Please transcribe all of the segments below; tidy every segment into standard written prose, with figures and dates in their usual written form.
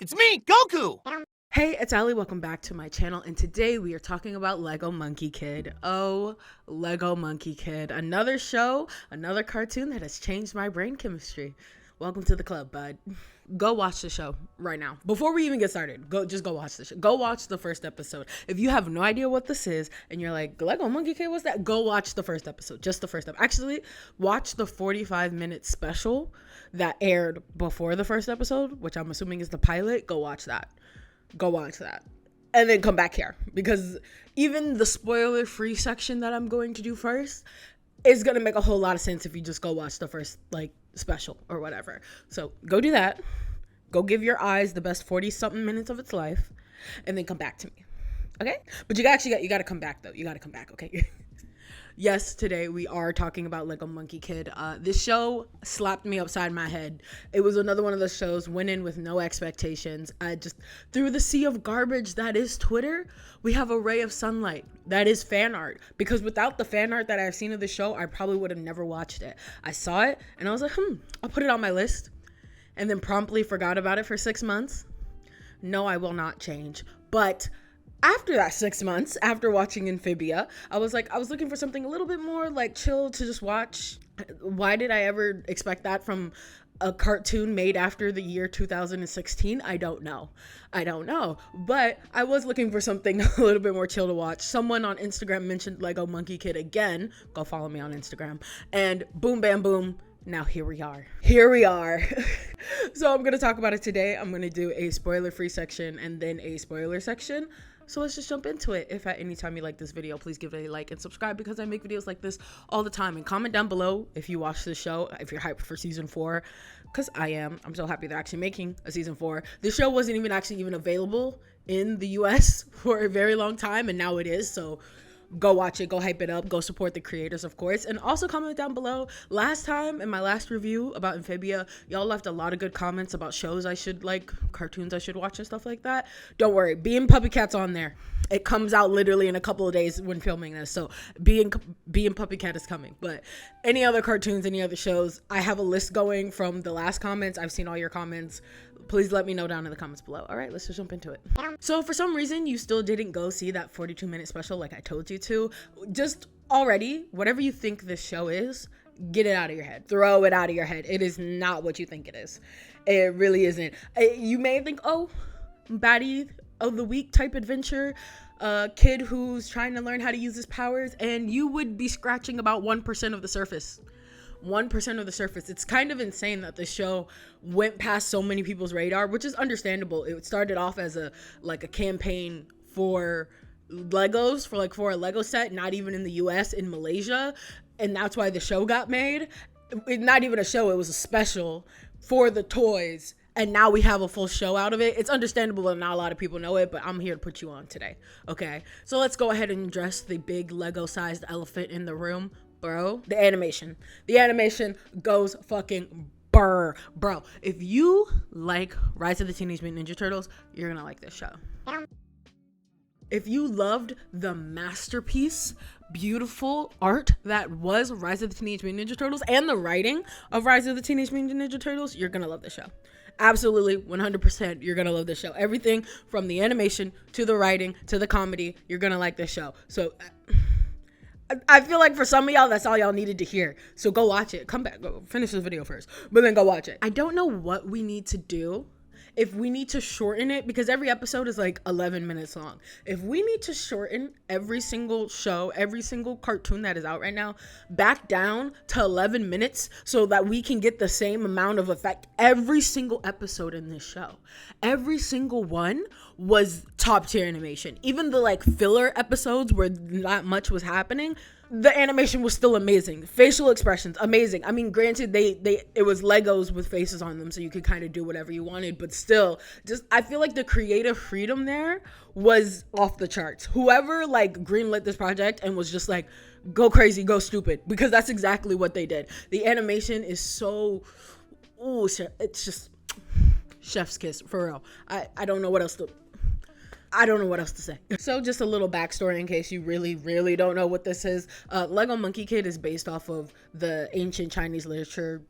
It's me, Goku! Hey, it's Ali. Welcome back to my channel, and today we are talking about Lego Monkie Kid. Oh, Lego Monkie Kid. Another show, another cartoon that has changed my brain chemistry. Welcome to the club, bud. Go watch the show right now. Before we even get started, just go watch the show. Go watch the first episode. If you have no idea what this is and you're like, Lego Monkie Kid, what's that? Go watch the first episode. Just the first episode. Actually, watch the 45-minute special that aired before the first episode, which I'm assuming is the pilot. Go watch that. And then come back here, because even the spoiler free section that I'm going to do first is going to make a whole lot of sense if you just go watch the first special or whatever. So go do that. Go give your eyes the best 40 something minutes of its life, and then come back to me. Okay? But you got to come back though. You got to come back. Okay. Yes, today we are talking about Lego Monkie Kid. This show slapped me upside my head. It was another one of those shows, went in with no expectations. Through the sea of garbage that is Twitter, we have a ray of sunlight. That is fan art. Because without the fan art that I've seen of the show, I probably would have never watched it. I saw it, and I was like, I'll put it on my list. And then promptly forgot about it for 6 months. No, I will not change. But after that 6 months, after watching Amphibia, I was looking for something a little bit more chill to just watch. Why did I ever expect that from a cartoon made after the year 2016? I don't know. But I was looking for something a little bit more chill to watch. Someone on Instagram mentioned Lego Monkie Kid again. Go follow me on Instagram. And boom, bam, boom. Now here we are. So I'm going to talk about it today. I'm going to do a spoiler-free section and then a spoiler section. So let's just jump into it. If at any time you like this video, please give it a like and subscribe, because I make videos like this all the time. And comment down below if you watch the show, if you're hyped for season 4, because I am. I'm so happy they're actually making a season 4. The show wasn't even available in the US for a very long time, and now it is. So go watch it, go hype it up, go support the creators, of course. And also comment down below. Last time, in my last review about Amphibia, y'all left a lot of good comments about shows I should cartoons I should watch and stuff like that. Don't worry, Being Puppy Cat's on there. It comes out literally in a couple of days when filming this, so Being Puppy Cat is coming. But any other cartoons, any other shows, I have a list going from the last comments. I've seen all your comments. Please let me know down in the comments below. All right, let's just jump into it. So for some reason, you still didn't go see that 42-minute special like I told you to. Just already, whatever you think this show is, get it out of your head. Throw it out of your head. It is not what you think it is. It really isn't. You may think, oh, baddie of the week type adventure, kid who's trying to learn how to use his powers, and you would be scratching about 1% of the surface. 1% of the surface. It's kind of insane that the show went past so many people's radar, which is understandable. It started off as a campaign for Legos, for a Lego set, not even in the US, in Malaysia, and that's why the show got made. Not even a show, it was a special for the toys, and now we have a full show out of it. It's understandable that not a lot of people know it, but I'm here to put you on today. Okay, so let's go ahead and address the big Lego-sized elephant in the room. Bro, the animation goes fucking burr. Bro, if you like Rise of the Teenage Mutant Ninja Turtles, you're gonna like this show. If you loved the masterpiece, beautiful art that was Rise of the Teenage Mutant Ninja Turtles and the writing of Rise of the Teenage Mutant Ninja Turtles, you're gonna love this show. Absolutely, 100%, you're gonna love this show. Everything from the animation to the writing to the comedy, you're gonna like this show. So I feel like for some of y'all, that's all y'all needed to hear. So go watch it. Come back. Go finish this video first. But then go watch it. I don't know what we need to do. If we need to shorten it, because every episode is 11 minutes long. If we need to shorten every single show, every single cartoon that is out right now, back down to 11 minutes so that we can get the same amount of effect. Every single episode in this show, every single one was top tier animation. Even the filler episodes where not much was happening, the animation was still amazing. Facial expressions, amazing. I mean, granted, it was Legos with faces on them, so you could kind of do whatever you wanted, but still, I feel like the creative freedom there was off the charts. Whoever greenlit this project and was just go crazy, go stupid, because that's exactly what they did. The animation is so, it's just chef's kiss, for real. I don't know what else to say. So just a little backstory in case you really, really don't know what this is. Lego Monkie Kid is based off of the ancient Chinese literature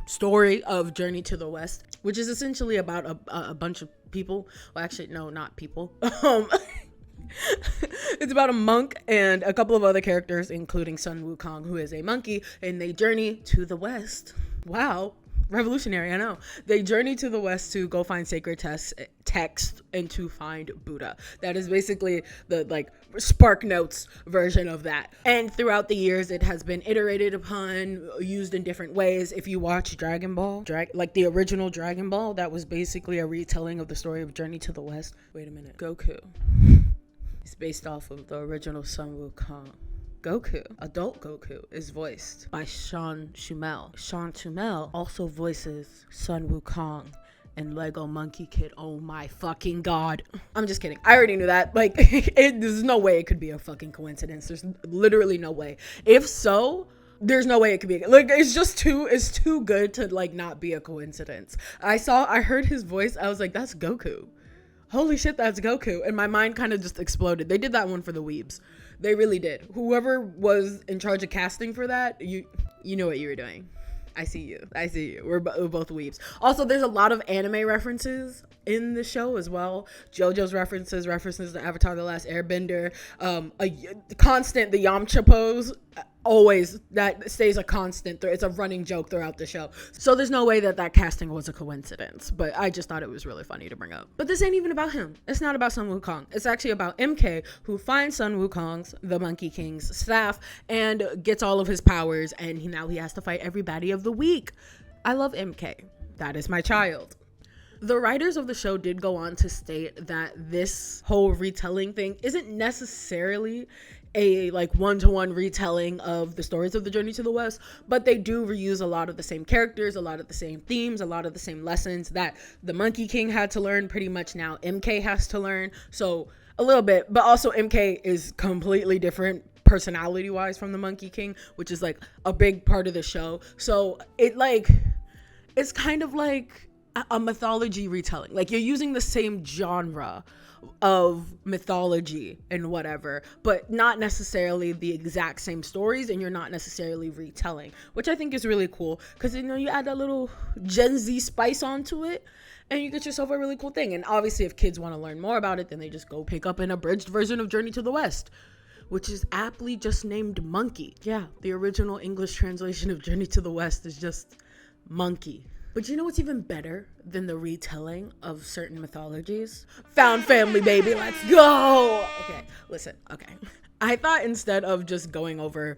story of Journey to the West, which is essentially about a bunch of people. Well, actually, no, not people. It's about a monk and a couple of other characters, including Sun Wukong, who is a monkey, and they journey to the west. Wow. Revolutionary, I know. They journey to the west to go find sacred text and to find Buddha. That is basically the like Spark Notes version of that. And throughout the years, it has been iterated upon, used in different ways. If you watch Dragon Ball, like the original Dragon Ball, that was basically a retelling of the story of Journey to the West. Wait a minute. Goku. It's based off of the original Sun Wukong. Goku, adult Goku, is voiced by Sean Schumel. Sean Schumel also voices Sun Wukong in Lego Monkie Kid. Oh my fucking god. I'm just kidding. I already knew that. Like, there's no way it could be a fucking coincidence. There's literally no way. If so, there's no way it could be. Like, it's too good to, like, not be a coincidence. I heard his voice. I was like, that's Goku. Holy shit, that's Goku. And my mind kind of just exploded. They did that one for the weebs. They really did. Whoever was in charge of casting for that, you know what you were doing. I see you. We're both weebs. Also, there's a lot of anime references in the show as well. JoJo's references to Avatar: The Last Airbender. The Yamcha pose. Always, that stays a constant. It's a running joke throughout the show. So there's no way that casting was a coincidence. But I just thought it was really funny to bring up. But this ain't even about him. It's not about Sun Wukong. It's actually about MK, who finds Sun Wukong's, the Monkey King's staff, and gets all of his powers. And now he has to fight every baddie of the week. I love MK. That is my child. The writers of the show did go on to state that this whole retelling thing isn't necessarily a like one-to-one retelling of the stories of the Journey to the West, but they do reuse a lot of the same characters, a lot of the same themes, a lot of the same lessons that the Monkey King had to learn. Pretty much now MK has to learn, so a little bit, but also MK is completely different personality wise from the Monkey King, which is like a big part of the show. So it's kind of like a mythology retelling. Like, you're using the same genre of mythology and whatever, but not necessarily the exact same stories, and you're not necessarily retelling, which I think is really cool, because you add that little Gen Z spice onto it and you get yourself a really cool thing. And obviously, if kids want to learn more about it, then they just go pick up an abridged version of Journey to the West, which is aptly just named Monkey. Yeah, the original English translation of Journey to the West is just Monkey. But you know what's even better than the retelling of certain mythologies? Found family, baby. Let's go. Okay, listen. Okay. I thought instead of just going over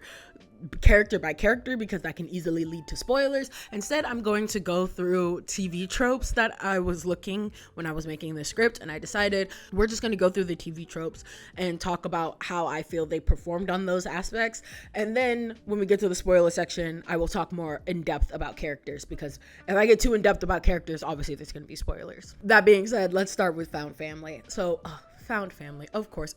character by character, because that can easily lead to spoilers, instead I'm going to go through TV tropes that I was looking when I was making the script, and I decided we're just going to go through the TV tropes and talk about how I feel they performed on those aspects. And then when we get to the spoiler section, I will talk more in depth about characters, because if I get too in depth about characters, obviously there's going to be spoilers. That being said, let's start with Found Family. So Found Family, of course.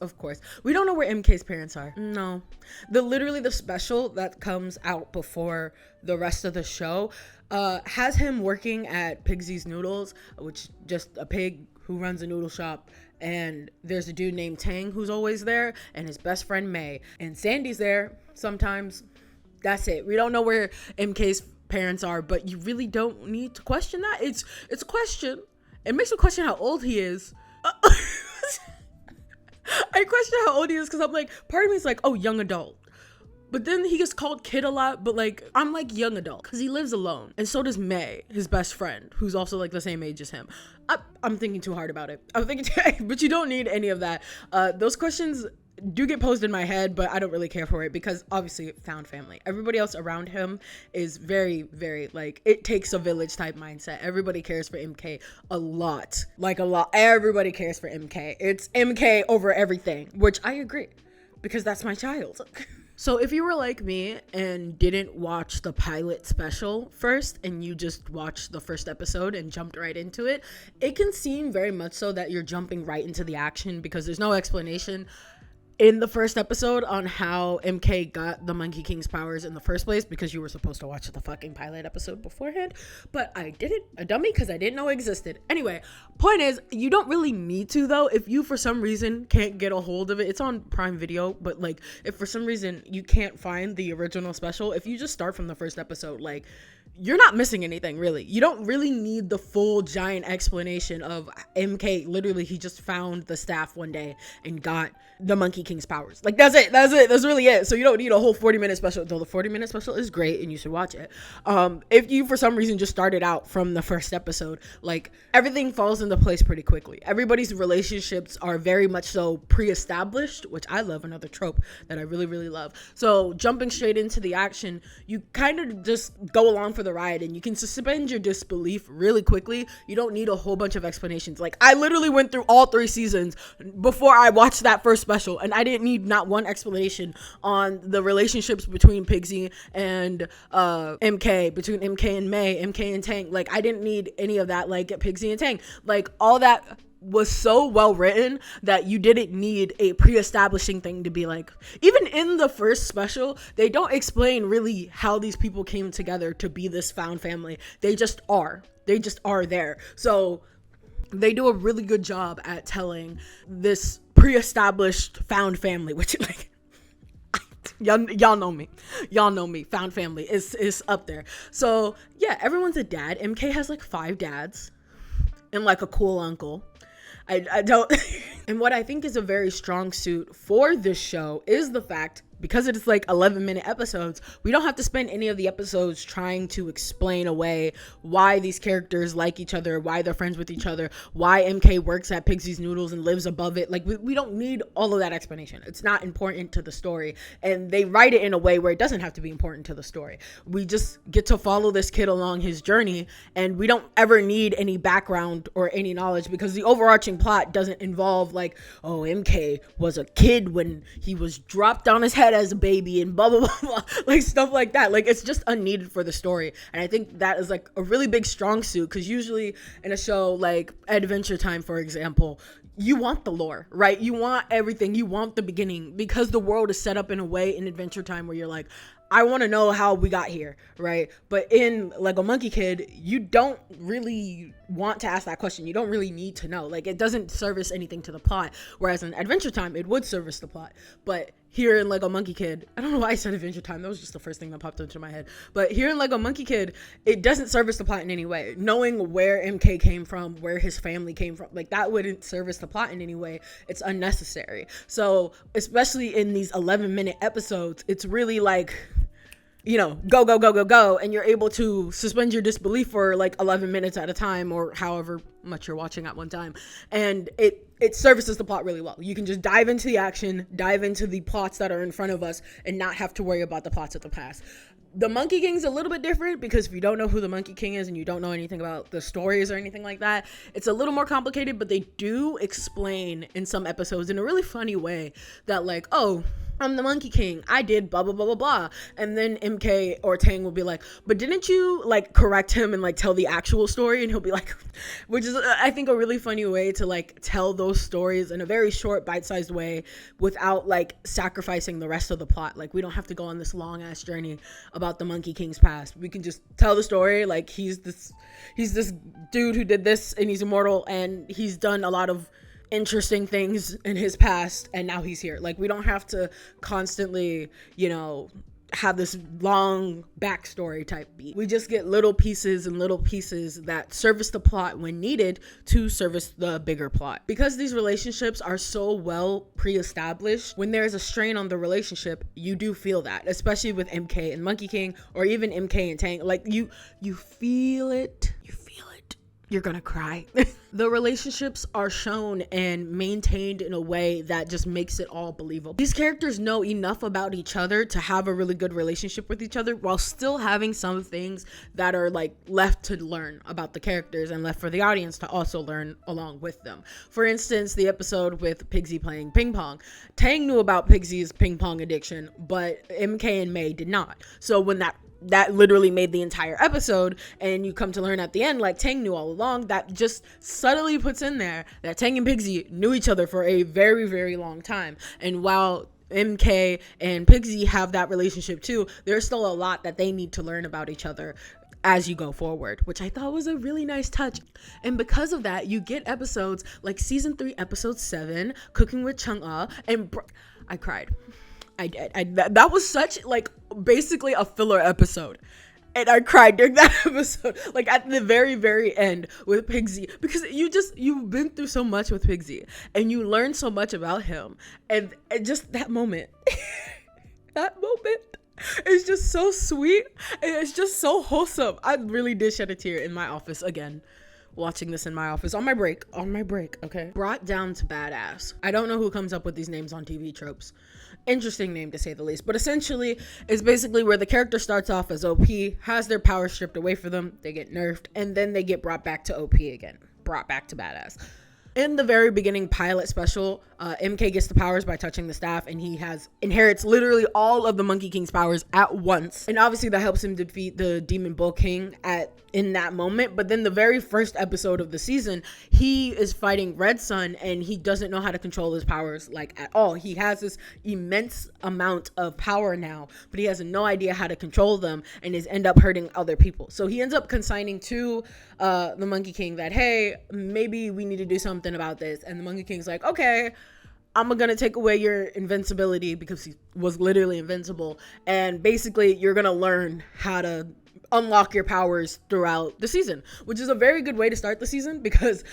We don't know where MK's parents are. No. Literally the special that comes out before the rest of the show has him working at Pigsy's Noodles, which just a pig who runs a noodle shop. And there's a dude named Tang who's always there, and his best friend May. And Sandy's there sometimes. That's it. We don't know where MK's parents are, but you really don't need to question that. It's a question. It makes me question how old he is. I question how old he is, because I'm like, part of me is like, oh, young adult. But then he gets called kid a lot, but like, I'm like young adult, because he lives alone. And so does May, his best friend, who's also like the same age as him. I'm thinking too hard about it. But you don't need any of that. Those questions do get posed in my head, but I don't really care for it, because obviously Found Family. Everybody else around him is very, very like, it takes a village type mindset. Everybody cares for MK a lot. Like a lot. Everybody cares for MK. It's MK over everything, which I agree, because that's my child. So if you were like me and didn't watch the pilot special first, and you just watched the first episode and jumped right into it, it can seem very much so that you're jumping right into the action, because there's no explanation in the first episode on how MK got the Monkey King's powers in the first place, because you were supposed to watch the fucking pilot episode beforehand, but I didn't, a dummy, because I didn't know it existed. Anyway, point is, you don't really need to, though. If you for some reason can't get a hold of it, it's on Prime Video, but like, if for some reason you can't find the original special, if you just start from the first episode, like, you're not missing anything, really. You don't really need the full giant explanation of MK. Literally, he just found the staff one day and got the Monkey King's powers. Like, that's it. That's really it. So you don't need a whole 40-minute special, though the 40-minute special is great and you should watch it. If you, for some reason, just started out from the first episode, like, everything falls into place pretty quickly. Everybody's relationships are very much so pre-established, which I love, another trope that I really, really love. So jumping straight into the action, you kind of just go along for the ride and you can suspend your disbelief really quickly. You don't need a whole bunch of explanations. Like, I literally went through all 3 seasons before I watched that first special, and I didn't need not one explanation on the relationships between Pigsy and MK, between MK and May, MK and Tang. Like, I didn't need any of that, like Pigsy and Tang. Like, all that was so well written that you didn't need a pre-establishing thing to be like. Even in the first special, they don't explain really how these people came together to be this found family. They just are there. So they do a really good job at telling this pre-established found family, which, like, y'all know me, found family is up there. So yeah, everyone's a dad. MK has like 5 dads and like a cool uncle. I don't and what I think is a very strong suit for this show is the fact, because it's like 11-minute episodes, we don't have to spend any of the episodes trying to explain away why these characters like each other, why they're friends with each other, why MK works at Pigsy's Noodles and lives above it. Like, we don't need all of that explanation. It's not important to the story, and they write it in a way where it doesn't have to be important to the story. We just get to follow this kid along his journey, and we don't ever need any background or any knowledge, because the overarching plot doesn't involve like, oh, MK was a kid when he was dropped on his head as a baby and blah blah blah, blah, like stuff like that. Like, it's just unneeded for the story, and I think that is like a really big strong suit, because usually in a show like Adventure Time, for example, you want the lore, right? You want everything. You want the beginning, because the world is set up in a way in Adventure Time where you're like, I want to know how we got here, right? But in Lego Monkie Kid, you don't really want to ask that question. You don't really need to know. Like, it doesn't service anything to the plot. Whereas in Adventure Time, it would service the plot. But here in Lego Monkie Kid, I don't know why I said Adventure Time. That was just the first thing that popped into my head. But here in Lego Monkie Kid, it doesn't service the plot in any way. Knowing where MK came from, where his family came from, like, that wouldn't service the plot in any way. It's unnecessary. So, especially in these 11-minute episodes, it's really like, you know, go, and you're able to suspend your disbelief for like 11 minutes at a time, or however much you're watching at one time, and it services the plot really well. You can just dive into the action, dive into the plots that are in front of us, and not have to worry about the plots of the past. The Monkey King's a little bit different, because if you don't know who the Monkey King is and you don't know anything about the stories or anything like that, it's a little more complicated. But they do explain in some episodes in a really funny way that, like, oh, I'm the Monkey King, I did blah blah blah blah blah, and then MK or Tang will be like, but didn't you like correct him and like tell the actual story? And he'll be like, which is I think a really funny way to like tell those stories in a very short, bite-sized way without like sacrificing the rest of the plot. Like, we don't have to go on this long ass journey about the Monkey King's past. We can just tell the story like he's this dude who did this, and he's immortal, and he's done a lot of interesting things in his past, and now he's here. Like, we don't have to constantly, you know, have this long backstory type beat. We just get little pieces that service the plot when needed to service the bigger plot. Because these relationships are so well pre-established, when there's a strain on the relationship, you do feel that, especially with MK and Monkey King, or even MK and Tang. Like, you feel it. You're gonna cry. The relationships are shown and maintained in a way that just makes it all believable. These characters know enough about each other to have a really good relationship with each other, while still having some things that are like left to learn about the characters and left for the audience to also learn along with them. For instance, the episode with Pigsy playing ping pong. Tang knew about Pigsy's ping pong addiction, but MK and May did not. So when that literally made the entire episode, and you come to learn at the end, like, Tang knew all along. That just subtly puts in there that Tang and Pigsy knew each other for a very, very long time. And while MK and Pigsy have that relationship too, there's still a lot that they need to learn about each other as you go forward, which I thought was a really nice touch. And because of that, you get episodes like season 3, episode 7, Cooking with Chung-ah, and I cried. I did. That was such, like, basically a filler episode. And I cried during that episode, like at the very, very end with Pigsy, because you've been through so much with Pigsy and you learn so much about him. And just that moment, that moment is just so sweet. And it's just so wholesome. I really did shed a tear in my office again. Watching this in my office on my break, okay? Brought down to badass. I don't know who comes up with these names on TV tropes. Interesting name to say the least, but essentially it's basically where the character starts off as OP, has their power stripped away from them, they get nerfed, and then they get brought back to OP again, brought back to badass. In the very beginning pilot special, MK gets the powers by touching the staff, and he inherits literally all of the Monkey King's powers at once. And obviously that helps him defeat the Demon Bull King in that moment. But then the very first episode of the season, he is fighting Red Sun, and he doesn't know how to control his powers like at all. He has this immense amount of power now, but he has no idea how to control them, and is end up hurting other people. So he ends up consigning to the Monkey King that, hey, maybe we need to do something about this. And the Monkey King's like, okay, I'm gonna take away your invincibility, because he was literally invincible, and basically you're gonna learn how to unlock your powers throughout the season, which is a very good way to start the season, because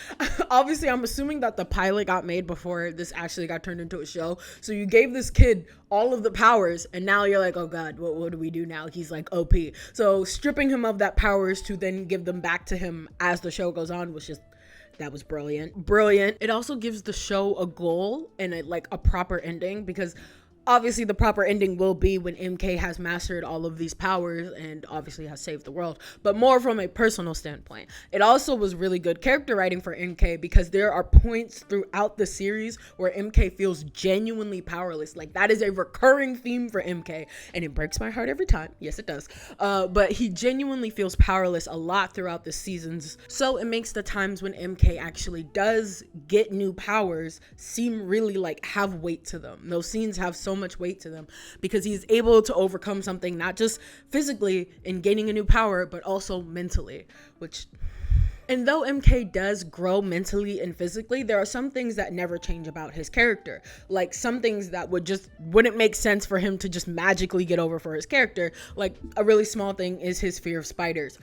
obviously I'm assuming that the pilot got made before this actually got turned into a show. So you gave this kid all of the powers, and now you're like, oh god, what do we do now? He's like OP. So stripping him of that powers to then give them back to him as the show goes on that was brilliant. It also gives the show a goal and a proper ending, because obviously the proper ending will be when MK has mastered all of these powers and obviously has saved the world, but more from a personal standpoint. It also was really good character writing for MK, because there are points throughout the series where MK feels genuinely powerless. Like, that is a recurring theme for MK, and it breaks my heart every time. Yes, it does. But he genuinely feels powerless a lot throughout the seasons, so it makes the times when MK actually does get new powers seem really have weight to them. Those scenes have so much weight to them, because he's able to overcome something, not just physically in gaining a new power, but also mentally, and though MK does grow mentally and physically, there are some things that never change about his character. Like, some things that wouldn't make sense for him to just magically get over for his character. Like, a really small thing is his fear of spiders.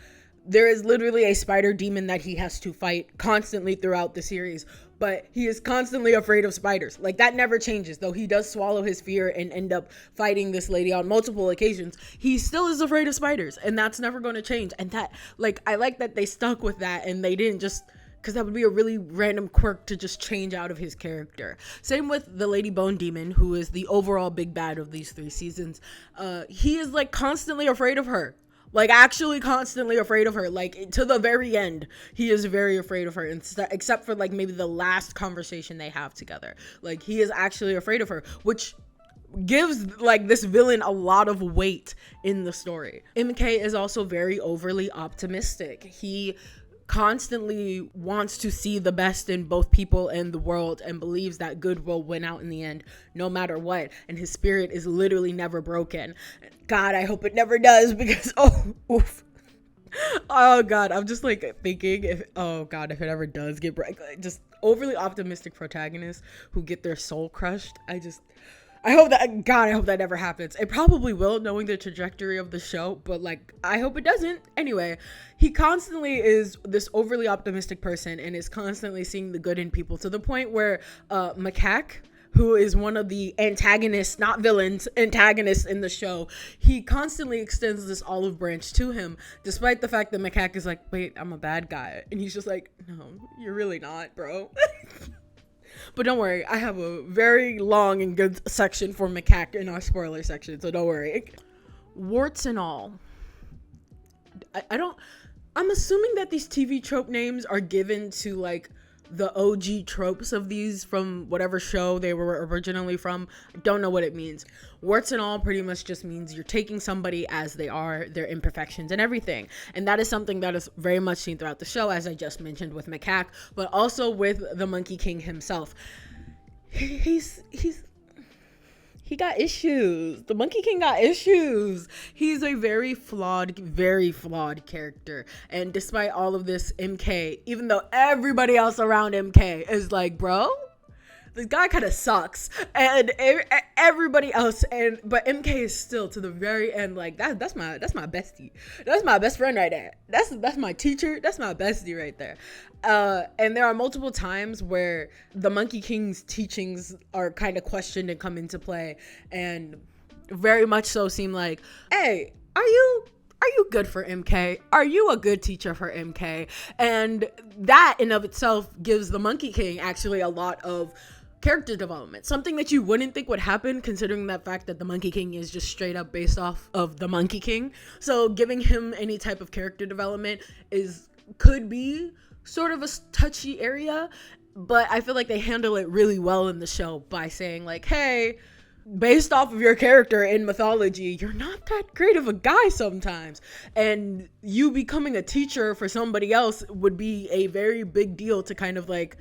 There is literally a spider demon that he has to fight constantly throughout the series, but he is constantly afraid of spiders. Like, that never changes. Though he does swallow his fear and end up fighting this lady on multiple occasions, he still is afraid of spiders, and that's never going to change. And that, I like that they stuck with that, and they didn't just, because that would be a really random quirk to just change out of his character. Same with the Lady Bone Demon, who is the overall big bad of these 3 seasons. He is constantly afraid of her. Actually constantly afraid of her. To the very end, he is very afraid of her, except for maybe the last conversation they have together. He is actually afraid of her, which gives this villain a lot of weight in the story. MK is also very overly optimistic. He constantly wants to see the best in both people and the world, and believes that good will win out in the end, no matter what. And his spirit is literally never broken. God, I hope it never does, because oof. Oh god, I'm just thinking if it ever does get just overly optimistic protagonists who get their soul crushed. I hope that never happens. It probably will, knowing the trajectory of the show, but I hope it doesn't. Anyway, he constantly is this overly optimistic person, and is constantly seeing the good in people, to the point where Macaque, who is one of the antagonists, not villains, antagonists in the show, he constantly extends this olive branch to him, despite the fact that Macaque is wait, I'm a bad guy. And he's just no, you're really not, bro. But don't worry, I have a very long and good section for Macaque in our spoiler section, so don't worry. Warts and all. I'm assuming that these TV trope names are given to the OG tropes of these from whatever show they were originally from. I don't know what it means. Warts and all pretty much just means you're taking somebody as they are, their imperfections and everything. And that is something that is very much seen throughout the show, as I just mentioned with Macaque, but also with the Monkey King himself. He got issues. The Monkey King got issues. He's a very flawed character. And despite all of this, MK, even though everybody else around MK is bro, this guy kind of sucks, and everybody else, but MK is still to the very end like that's my bestie, that's my best friend right there, that's my teacher, that's my bestie right there. And there are multiple times where the Monkey King's teachings are kind of questioned and come into play, and very much so seem like, hey, are you good for MK? Are you a good teacher for MK? And that in of itself gives the Monkey King actually a lot of character development, something that you wouldn't think would happen considering that fact that the Monkey King is just straight up based off of the Monkey King. So giving him any type of character development could be sort of a touchy area, but I feel like they handle it really well in the show by saying like, hey, based off of your character in mythology, you're not that great of a guy sometimes, and you becoming a teacher for somebody else would be a very big deal to kind of like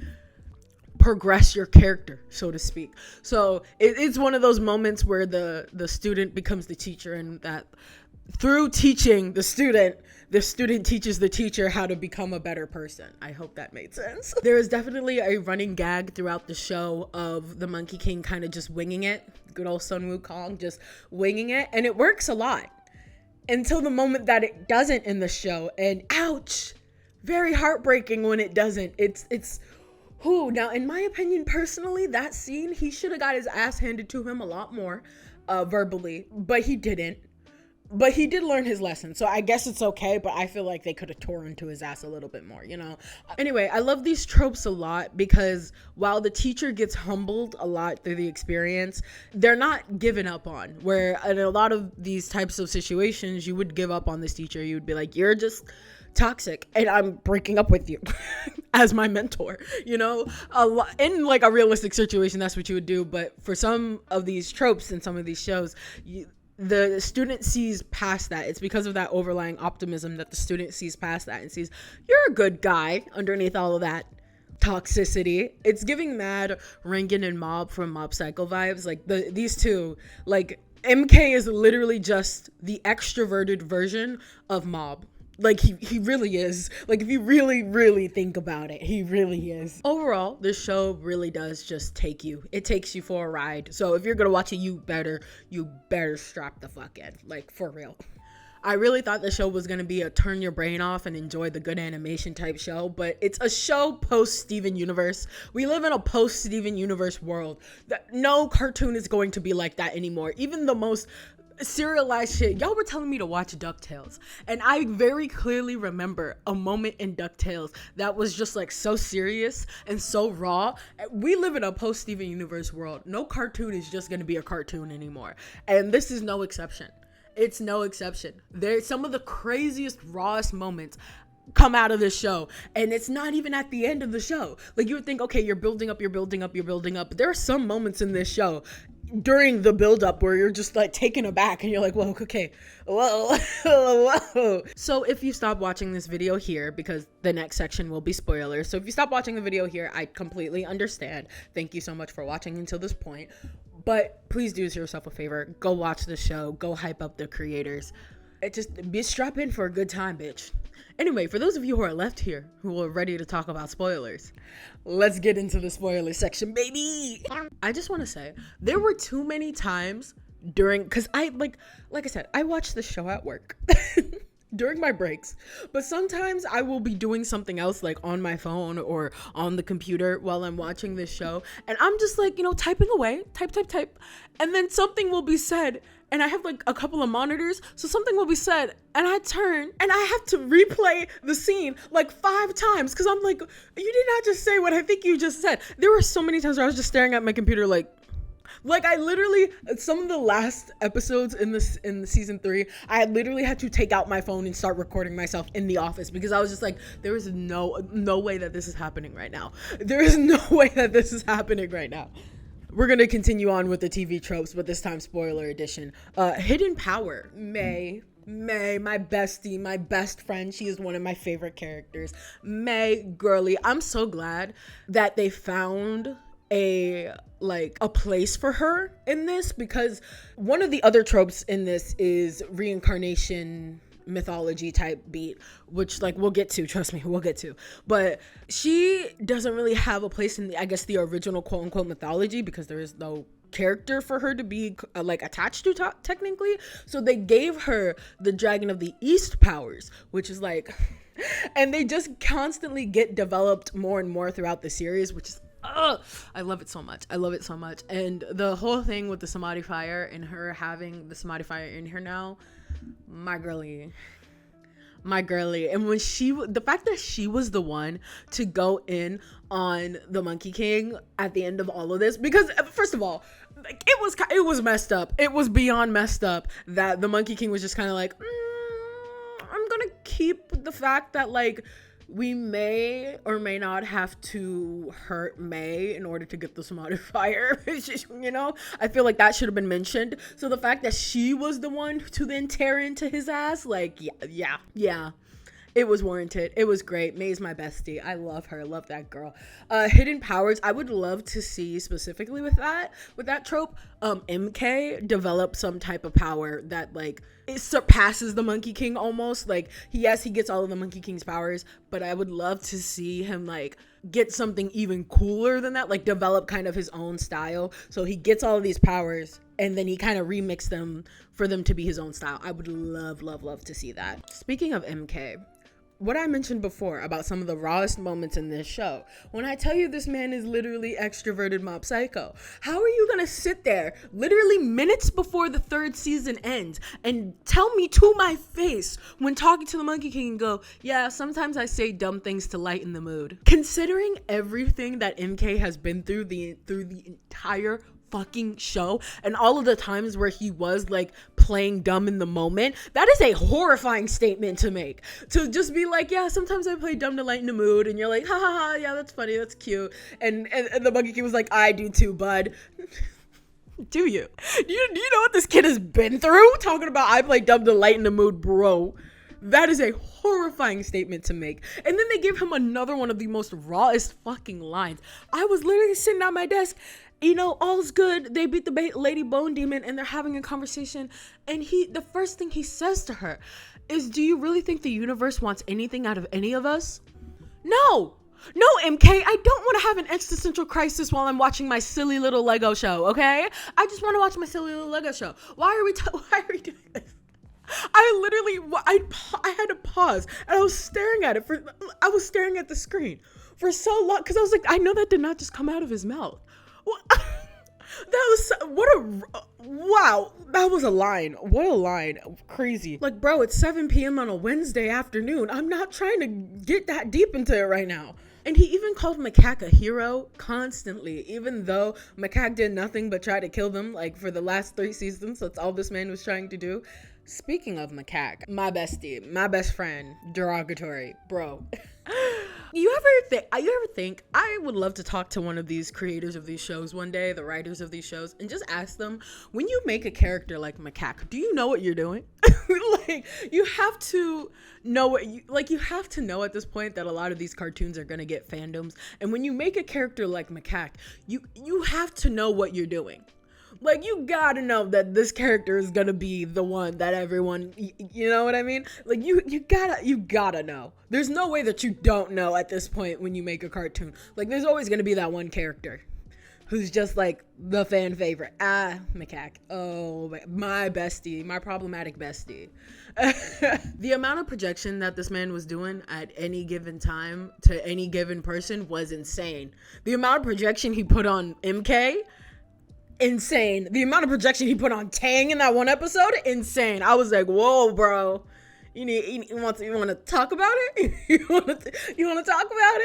progress your character, so to speak. So it's one of those moments where the student becomes the teacher, and that through teaching the student teaches the teacher how to become a better person. I hope that made sense. There is definitely a running gag throughout the show of the Monkey King kind of just winging it. Good old Sun Wukong just winging it. And it works a lot until the moment that it doesn't in the show. And ouch, very heartbreaking when it doesn't. It's who now, in my opinion, personally, that scene, he should have got his ass handed to him a lot more verbally, but he didn't. But he did learn his lesson, so I guess it's okay, but I feel like they could have tore into his ass a little bit more, you know? Anyway, I love these tropes a lot because while the teacher gets humbled a lot through the experience, they're not given up on, where in a lot of these types of situations, you would give up on this teacher. You would be like, you're just toxic and I'm breaking up with you as my mentor, you know? In like a realistic situation, that's what you would do, but for some of these tropes in some of these shows, the student sees past that. It's because of that overlying optimism that the student sees past that and sees you're a good guy underneath all of that toxicity. It's giving mad Rengen and Mob from Mob Psycho vibes. Like these two, like MK is literally just the extroverted version of Mob. Like he really is. Like if you really, really think about it, he really is. Overall, this show really does just take you. It takes you for a ride. So if you're gonna watch it, you better strap the fuck in. Like for real. I really thought the show was going to be a turn your brain off and enjoy the good animation type show, but it's a show post Steven Universe. We live in a post Steven Universe world. No cartoon is going to be like that anymore. Even the most serialized shit. Y'all were telling me to watch DuckTales, and I very clearly remember a moment in DuckTales that was just like so serious and so raw. We live in a post Steven Universe world. No cartoon is just going to be a cartoon anymore, and this is no exception. It's no exception. There's some of the craziest, rawest moments come out of this show, and it's not even at the end of the show. Like you would think, okay, you're building up, but there are some moments in this show during the build up where you're just like taken aback and you're like, whoa, okay, whoa. So if you stop watching this video here, because the next section will be spoilers, so if you stop watching the video here, I completely understand. Thank you so much for watching until this point. But please do yourself a favor. Go watch the show. Go hype up the creators. Strap in for a good time, bitch. Anyway, for those of you who are left here, who are ready to talk about spoilers, let's get into the spoiler section, baby. I just want to say, there were too many times because like I said, I watch the show at work. During my breaks, but sometimes I will be doing something else like on my phone or on the computer while I'm watching this show, and I'm just like, typing away, type, and then something will be said, and I have like a couple of monitors, so something will be said, and I turn and I have to replay the scene like 5 times because I'm like, you did not just say what I think you just said. There were so many times where I was just staring at my computer like I literally, some of the last episodes in the season 3, I literally had to take out my phone and start recording myself in the office because I was just like, there is no way that this is happening right now. There is no way that this is happening right now. We're going to continue on with the TV tropes, but this time spoiler edition. Hidden Power. May, my bestie, my best friend. She is one of my favorite characters. May, girly. I'm so glad that they found a place for her in this, because one of the other tropes in this is reincarnation mythology type beat, which like we'll get to, trust me, we'll get to. But she doesn't really have a place in the, I guess, the original quote unquote mythology, because there is no character for her to be like attached to technically. So they gave her the Dragon of the East powers, which is like, and they just constantly get developed more and more throughout the series, which is I love it so much. I love it so much. And the whole thing with the Samadhi Fire and her having the Samadhi Fire in her now, my girly. And when the fact that she was the one to go in on the Monkey King at the end of all of this, because first of all, like, it was messed up. It was beyond messed up that the Monkey King was just kind of like, I'm gonna keep the fact that like we may or may not have to hurt May in order to get the Samadhi Fire. You know, I feel like that should have been mentioned. So the fact that she was the one to then tear into his ass, like, yeah. It was warranted. It was great. May's my bestie. I love her. Love that girl. Hidden powers. I would love to see specifically with that trope, MK develop some type of power that like it surpasses the Monkey King almost. Like he gets all of the Monkey King's powers, but I would love to see him like get something even cooler than that, like develop kind of his own style. So he gets all of these powers and then he kind of remix them for them to be his own style. I would love to see that. Speaking of MK, what I mentioned before about some of the rawest moments in this show, when I tell you this man is literally extroverted mob psycho, how are you gonna sit there literally minutes before the 3rd season ends and tell me to my face when talking to the Monkey King and go, yeah, sometimes I say dumb things to lighten the mood? Considering everything that MK has been through the entire fucking show and all of the times where he was like playing dumb in the moment, that is a horrifying statement to make. To just be like, yeah, sometimes I play dumb to lighten the mood, and you're like, ha ha ha, yeah, that's funny, that's cute, and the Monkey King was like, I do too, bud. Do you know what this kid has been through? Talking about I play dumb to lighten the mood, bro. That is a horrifying statement to make. And then they give him another one of the most rawest fucking lines. I was literally sitting at my desk, you know, all's good. They beat the Lady Bone Demon and they're having a conversation. And the first thing he says to her is, do you really think the universe wants anything out of any of us? No, MK, I don't want to have an existential crisis while I'm watching my silly little Lego show, okay? I just want to watch my silly little Lego show. Why are we doing this? I had to pause and I was staring at the screen for so long because I was like, I know that did not just come out of his mouth. Well, wow, that was a line. What a line. Crazy. Like, bro, it's 7 p.m. on a Wednesday afternoon. I'm not trying to get that deep into it right now. And he even called Macaque a hero constantly, even though Macaque did nothing but try to kill them, like, for the last 3 seasons. That's all this man was trying to do. Speaking of Macaque, my bestie, my best friend, derogatory, bro. You ever think I would love to talk to one of these creators of these shows one day, the writers of these shows, and just ask them, when you make a character like Macaque, do you know what you're doing? Like, you have to know you have to know at this point that a lot of these cartoons are gonna get fandoms, and when you make a character like Macaque, you have to know what you're doing. Like, you gotta know that this character is gonna be the one that everyone, you know what I mean? Like, you gotta know. There's no way that you don't know at this point when you make a cartoon. Like, there's always gonna be that one character who's just like the fan favorite. Macaque. Oh, my bestie, my problematic bestie. The amount of projection that this man was doing at any given time to any given person was insane. The amount of projection he put on MK, insane. The amount of projection he put on Tang in that one episode, insane. I was like, whoa, bro. You want to talk about it? you want to talk about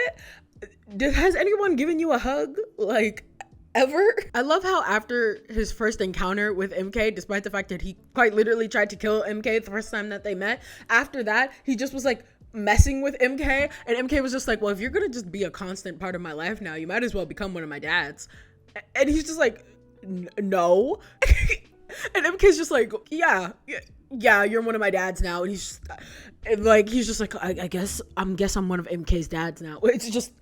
it? Has anyone given you a hug? Like, ever? I love how after his first encounter with MK, despite the fact that he quite literally tried to kill MK the first time that they met, after that, he just was like messing with MK, and MK was just like, well, if you're gonna just be a constant part of my life now, you might as well become one of my dads. And he's just like, no. And MK's just like, yeah, you're one of my dads now. And he's just like, I guess I'm one of MK's dads now. It's just,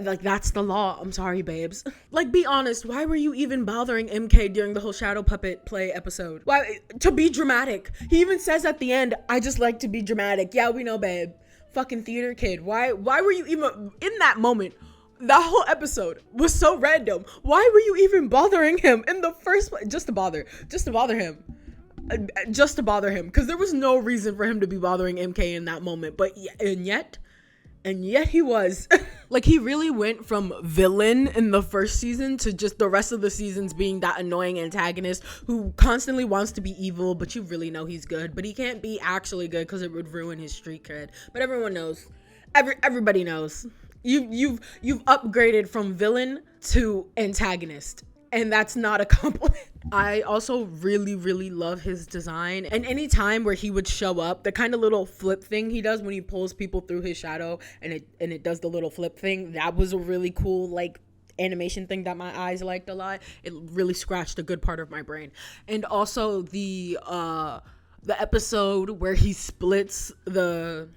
Like, that's the law. I'm sorry, babes. Like, be honest. Why were you even bothering MK during the whole shadow puppet play episode? Why? To be dramatic. He even says at the end, I just like to be dramatic. Yeah, we know, babe. Fucking theater kid. Why were you even in that moment? That whole episode was so random. Why were you even bothering him in the first place? Just to bother him. Just to bother him. Because there was no reason for him to be bothering MK in that moment. But, and yet he was. Like, he really went from villain in the first season to just the rest of the seasons being that annoying antagonist who constantly wants to be evil, but you really know he's good. But he can't be actually good because it would ruin his street cred. But everyone knows. Everybody knows. You've upgraded from villain to antagonist. And that's not a compliment. I also really, really love his design. And any time where he would show up, the kind of little flip thing he does when he pulls people through his shadow and it does the little flip thing, that was a really cool, like, animation thing that my eyes liked a lot. It really scratched a good part of my brain. And also the episode where he splits the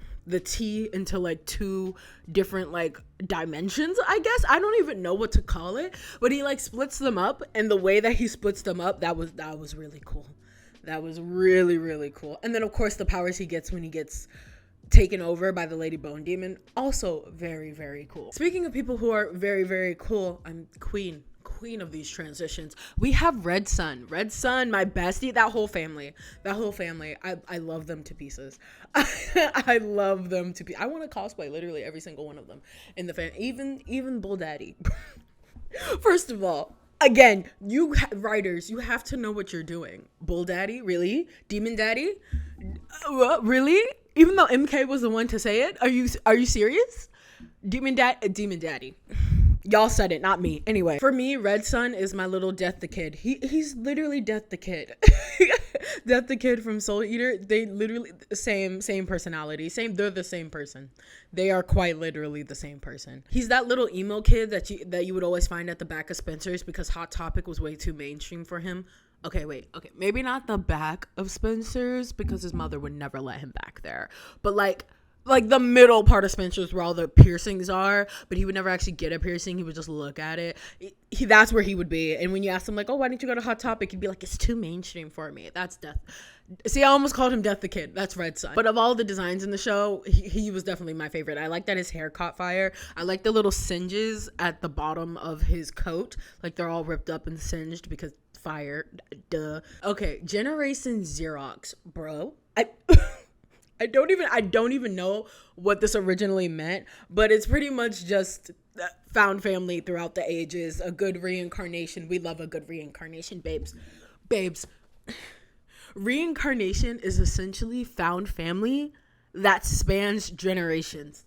tea into like two different like dimensions, I guess. I don't even know what to call it, but he like splits them up, and the way that he splits them up, that was really cool. That was really, really cool. And then of course the powers he gets when he gets taken over by the Lady Bone Demon, also very, very cool. Speaking of people who are very, very cool, I'm queen of these transitions. We have Red Sun, my bestie, that whole family. I love them to pieces. I love them to I want to cosplay literally every single one of them in the fan, even Bull Daddy. First of all, again, you writers, you have to know what you're doing. Bull Daddy, really? Demon Daddy, really? Even though MK was the one to say it, are you serious? Demon Daddy. Y'all said it, not me. Anyway, for me, Red Sun is my little Death the Kid. He's literally Death the Kid. Death the Kid from Soul Eater. They literally same personality. They're the same person. They are quite literally the same person. He's that little emo kid that you would always find at the back of Spencer's because Hot Topic was way too mainstream for him. Okay, maybe not the back of Spencer's because his mother would never let him back there. But like the middle part of Spencer's where all the piercings are, but he would never actually get a piercing. He would just look at it. That's where he would be. And when you ask him like, oh, why didn't you go to Hot Topic? He'd be like, it's too mainstream for me. That's Death. See, I almost called him Death the Kid. That's Red Sun. But of all the designs in the show, he was definitely my favorite. I like that his hair caught fire. I like the little singes at the bottom of his coat. Like they're all ripped up and singed because fire. Duh. Okay, Generation Xerox, bro. I don't even know what this originally meant, but it's pretty much just found family throughout the ages, a good reincarnation. We love a good reincarnation, babes. Reincarnation is essentially found family that spans generations.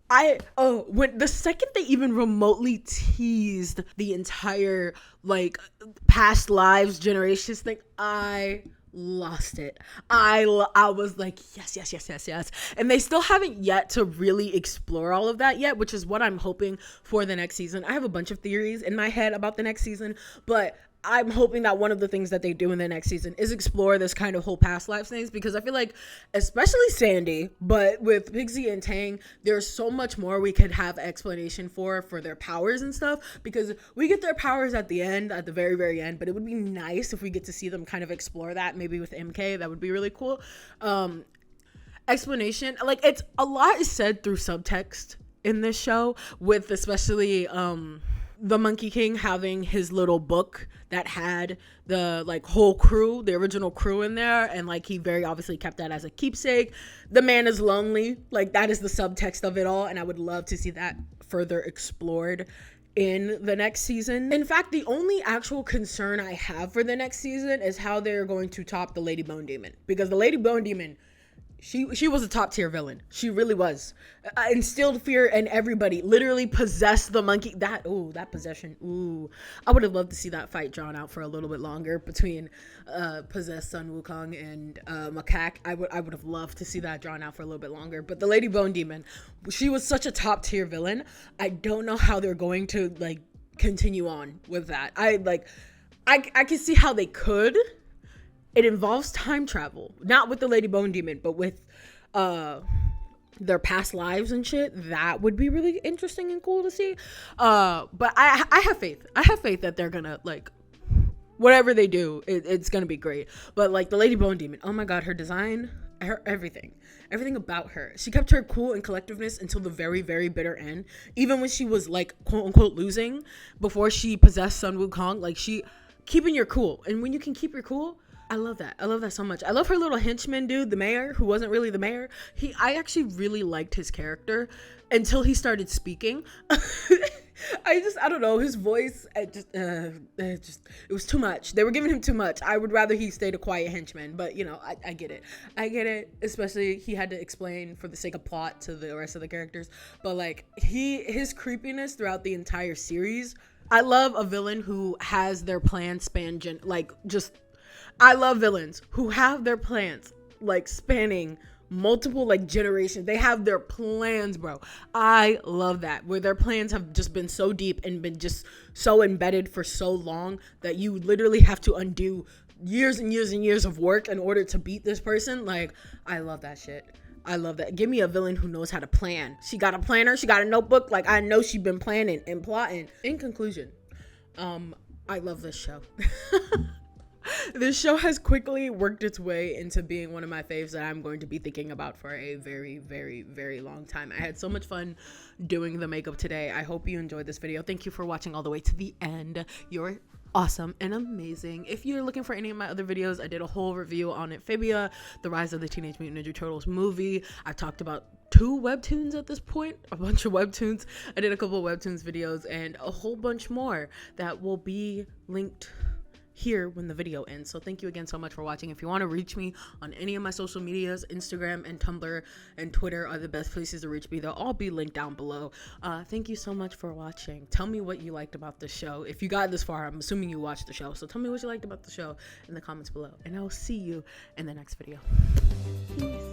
When the second they even remotely teased the entire like past lives generations thing, I lost it. I was like, yes. And they still haven't yet to really explore all of that yet, which is what I'm hoping for the next season. I have a bunch of theories in my head about the next season, but I'm hoping that one of the things that they do in the next season is explore this kind of whole past life things, because I feel like, especially Sandy, but with Pixie and Tang, there's so much more we could have explanation for their powers and stuff, because we get their powers at the very, very end, but it would be nice if we get to see them kind of explore that, maybe with MK. That would be really cool. Explanation, like, it's a lot is said through subtext in this show, with especially the Monkey King having his little book that had the like whole crew, the original crew in there, and like he very obviously kept that as a keepsake. The man is lonely, like that is the subtext of it all, and I would love to see that further explored in the next season. In fact, the only actual concern I have for the next season is how they're going to top the Lady Bone Demon, because the Lady Bone Demon, she was a top tier villain. She really was. Instilled fear in everybody. Literally possessed the monkey. That possession. Ooh. I would have loved to see that fight drawn out for a little bit longer between possessed Sun Wukong and Macaque. I would have loved to see that drawn out for a little bit longer. But the Lady Bone Demon, she was such a top tier villain. I don't know how they're going to like continue on with that. I can see how they could. It involves time travel, not with the Lady Bone Demon, but with their past lives and shit, that would be really interesting and cool to see. But I have faith. I have faith that they're gonna, like, whatever they do, it's gonna be great. But like the Lady Bone Demon, oh my god, her design, her everything about her. She kept her cool and collectiveness until the very, very bitter end. Even when she was like quote unquote losing before she possessed Sun Wukong, like she keeping your cool. And when you can keep your cool, I love that. I love that so much. I love her little henchman dude, the mayor, who wasn't really the mayor. I actually really liked his character until he started speaking. I don't know, his voice, it was too much. They were giving him too much. I would rather he stayed a quiet henchman, but you know, I get it, especially he had to explain for the sake of plot to the rest of the characters, but like his creepiness throughout the entire series. I love a villain who has their plan span, I love villains who have their plans like spanning multiple like generations. They have their plans, bro. I love that, where their plans have just been so deep and been just so embedded for so long that you literally have to undo years and years and years of work in order to beat this person. Like, I love that shit. I love that. Give me a villain who knows how to plan. She got a planner, she got a notebook. Like, I know she's been planning and plotting. In conclusion, I love this show. This show has quickly worked its way into being one of my faves that I'm going to be thinking about for a very, very, very long time. I had so much fun doing the makeup today. I hope you enjoyed this video. Thank you for watching all the way to the end. You're awesome and amazing. If you're looking for any of my other videos, I did a whole review on Amphibia, the Rise of the Teenage Mutant Ninja Turtles movie. I talked about 2 webtoons at this point, a bunch of webtoons. I did a couple of webtoons videos and a whole bunch more that will be linked here when the video ends. So thank you again so much for watching. If you want to reach me on any of my social medias, Instagram and Tumblr and Twitter are the best places to reach me. They'll all be linked down below. Thank you so much for watching. Tell me what you liked about the show. If you got this far, I'm assuming you watched the show, so tell me what you liked about the show in the comments below, and I will see you in the next video. Peace.